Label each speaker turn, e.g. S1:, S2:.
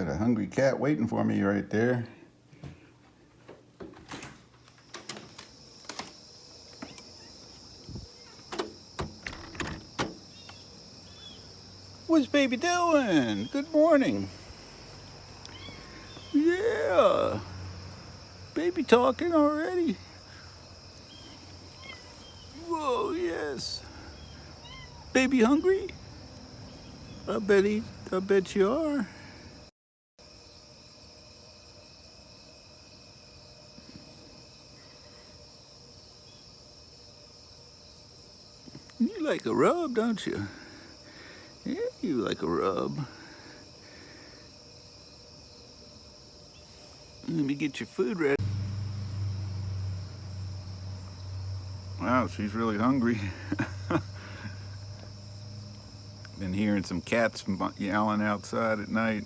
S1: Got a hungry cat waiting for me right there. What's baby doing? Good morning. Yeah. Baby talking already. Whoa, yes. Baby hungry? I bet you are. You like a rub, don't you? Yeah, you like a rub. Let me get your food ready. Wow, she's really hungry. Been hearing some cats yowling outside at night.